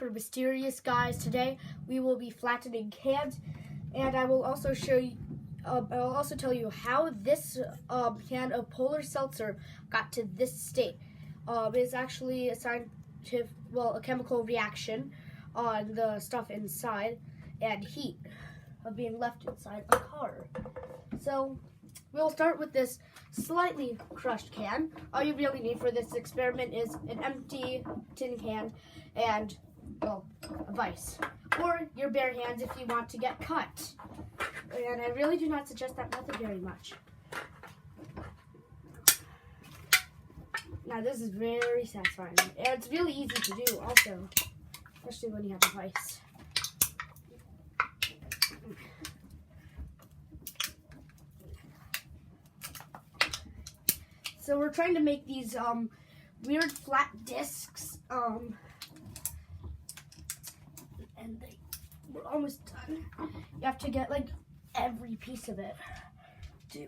Mr. Mysterious, guys. Today we will be flattening cans, and I will also show you. I'll also tell you how this can of Polar Seltzer got to this state. It's actually a a chemical reaction on the stuff inside and heat of being left inside a car. So we'll start with this slightly crushed can. All you really need for this experiment is an empty tin can and, well, a vise. Or your bare hands if you want to get cut. And I really do not suggest that method very much. Now this is very satisfying. And it's really easy to do also, especially when you have a vise. So we're trying to make these weird flat discs, and we're almost done. You have to get like every piece of it to.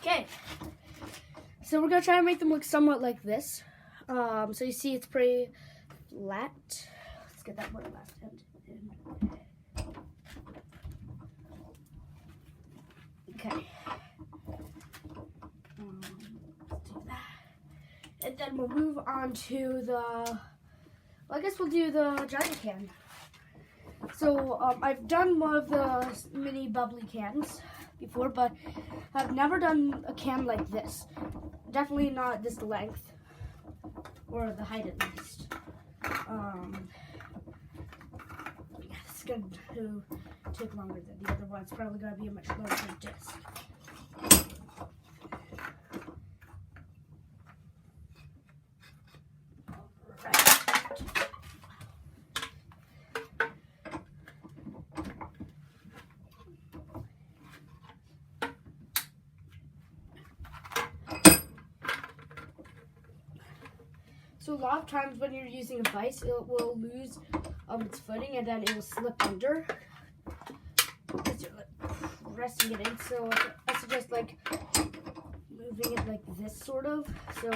Okay, so we're gonna try to make them look somewhat like this. So you see it's pretty flat. Let's get that one left hand in. Okay. Let's do that. And then we'll move on to I guess we'll do the giant can. So I've done one of the mini bubbly cans before, but I've never done a can like this. Definitely not this length, or the height at least. It's going to take longer than the other one. It's probably going to be a much larger disc. So a lot of times when you're using a vise, it will lose its footing and then it will slip under because you're like resting it in. So I suggest like moving it like this sort of. So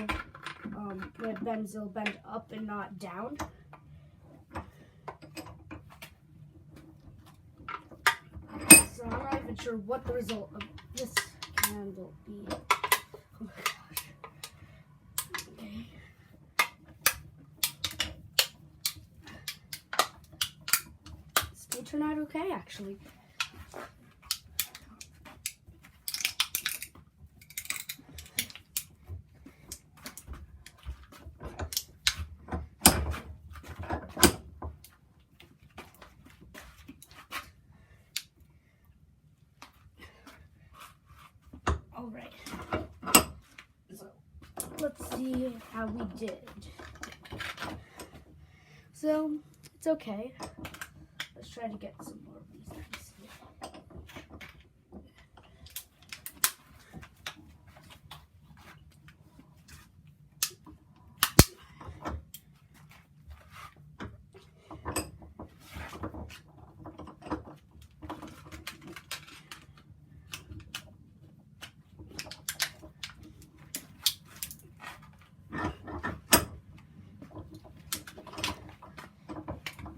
when it bends, it'll bend up and not down. So I'm not even sure what the result of this can will be. Oh my gosh. Okay. Turn out okay, actually. All right. So let's see how we did. So it's okay. Let's try to get some more of these things.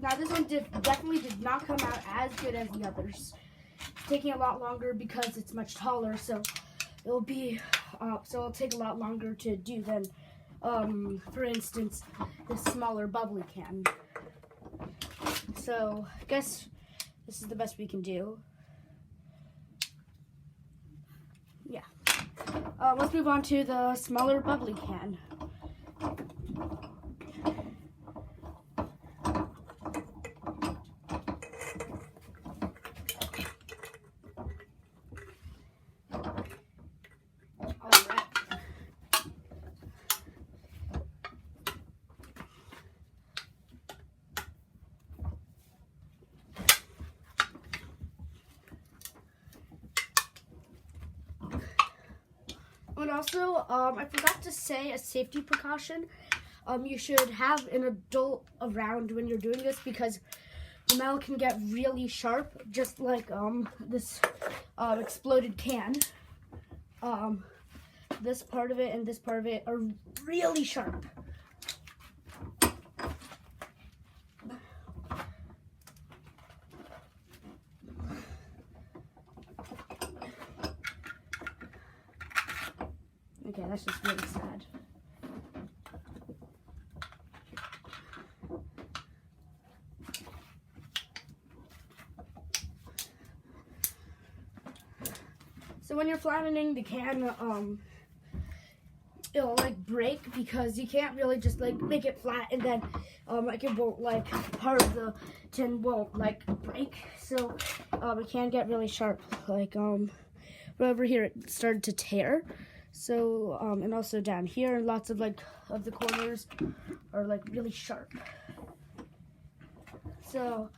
Now this one definitely did not come out as good as the others. It's taking a lot longer because it's much taller, so it'll take a lot longer to do than, for instance, the smaller bubbly can. So I guess this is the best we can do. Yeah. Let's move on to the smaller bubbly can. and also, I forgot to say a safety precaution. You should have an adult around when you're doing this because the metal can get really sharp, just like this exploded can. This part of it and this part of it are really sharp. Okay, that's just really sad. So when you're flattening the can, it'll like break because you can't really just like make it flat and then like it won't like part of the tin won't like break. So it can get really sharp. Like right over here it started to tear. So and also down here, lots of like of the corners are like really sharp. So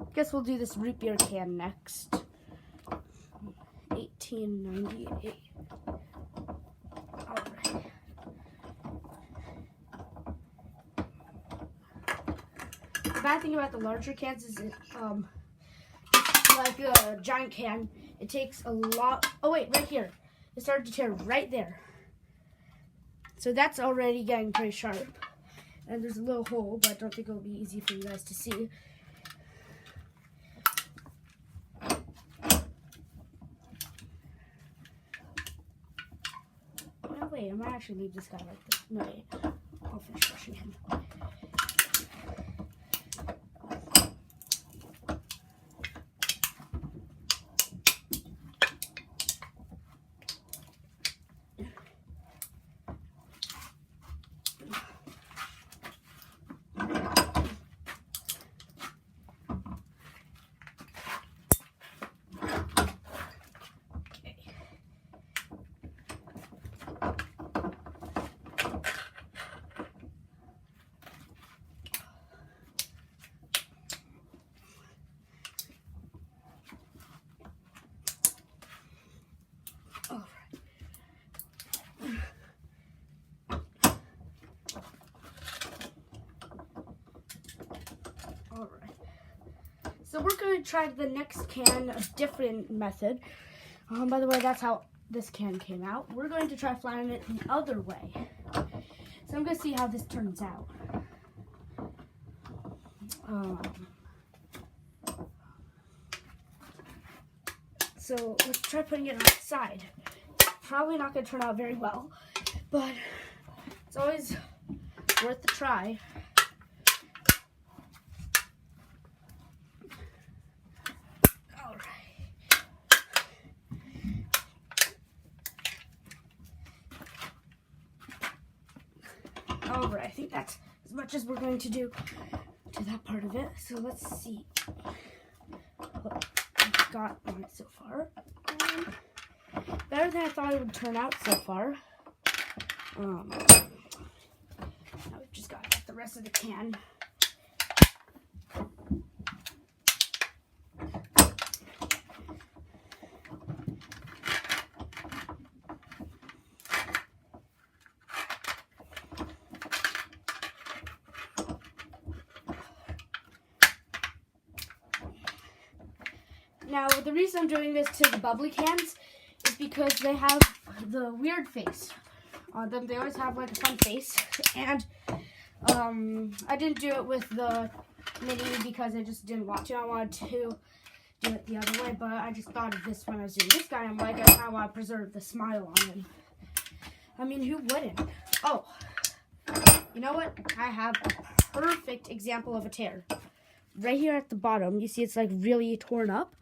I guess we'll do this root beer can next. 1898. All right. The bad thing about the larger cans is it, like a giant can, it takes a lot. Oh wait, right here. It started to tear right there. So that's already getting pretty sharp. And there's a little hole, but I don't think it'll be easy for you guys to see. Oh, wait, I might actually leave this guy like this. No, wait. I'll finish brushing him. Alright, so we're going to try the next can a different method. By the way, that's how this can came out. We're going to try flattening it the other way. So I'm going to see how this turns out. So let's try putting it on its side. Probably not going to turn out very well, but it's always worth the try. Alright, I think that's as much as we're going to do to that part of it. So let's see what we've got on it so far. Better than I thought it would turn out so far. Now we've just got the rest of the can. Now, the reason I'm doing this to the bubbly cans is because they have the weird face on them. They always have like a fun face. And I didn't do it with the mini because I just didn't want to. I wanted to do it the other way, but I just thought of this when I was doing this guy. I'm like, I want to preserve the smile on him. I mean, who wouldn't? Oh, you know what? I have a perfect example of a tear. Right here at the bottom, you see it's like really torn up.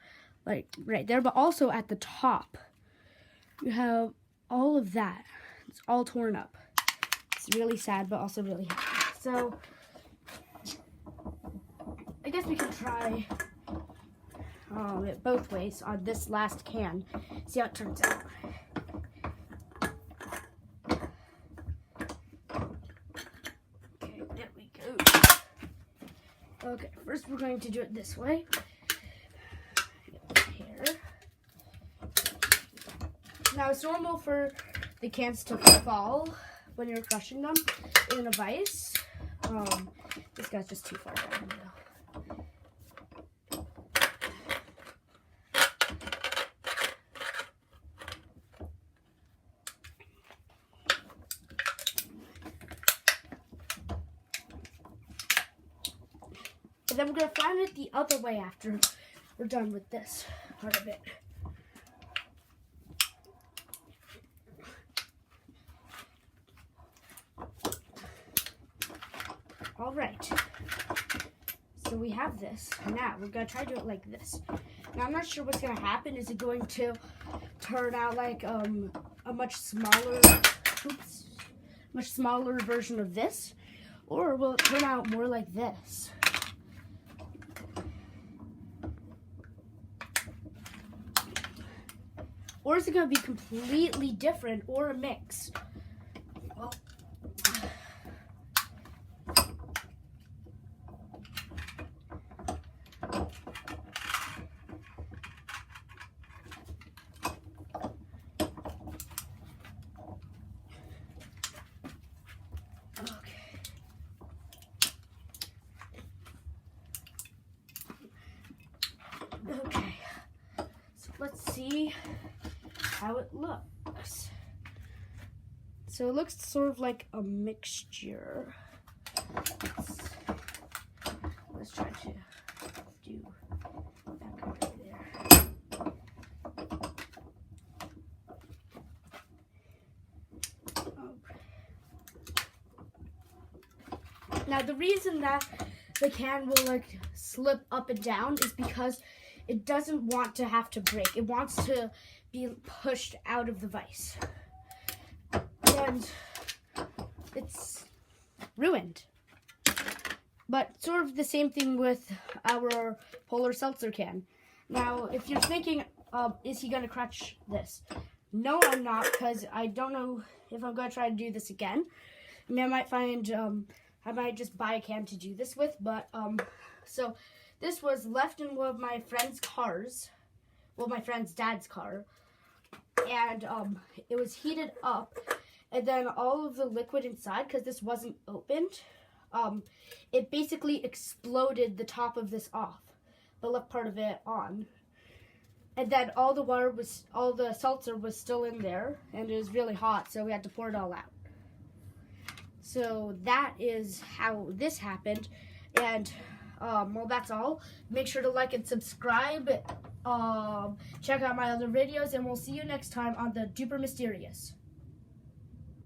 Like right there, but also at the top, you have all of that. It's all torn up. It's really sad, but also really happy. So, I guess we could try it both ways on this last can. See how it turns out. Okay, there we go. Okay, first we're going to do it this way. Now, it's normal for the cans to fall when you're crushing them in a vise. This guy's just too far down now. And then we're going to flatten it the other way after we're done with this part of it. All right. So we have this. Now we're going to try to do it like this. Now I'm not sure what's going to happen. Is it going to turn out like a much smaller version of this? Or will it turn out more like this? Or is it going to be completely different or a mix? Well, okay. So let's see how it looks. So it looks sort of like a mixture. Let's try to do that over there. Now the reason that the can will like slip up and down is because it doesn't want to have to break. It wants to be pushed out of the vise. And it's ruined. But sort of the same thing with our Polar Seltzer can. Now, if you're thinking, is he going to crutch this? No, I'm not, because I don't know if I'm going to try to do this again. I mean, I might find, I might just buy a can to do this with, but, so this was left in one of my friend's cars, well, my friend's dad's car, and it was heated up, and then all of the liquid inside, because this wasn't opened, it basically exploded the top of this off, the left part of it on, and then all the seltzer was still in there, and it was really hot, so we had to pour it all out. So that is how this happened, and well, that's all. Make sure to like and subscribe. Check out my other videos, and we'll see you next time on the Duper Mysterious.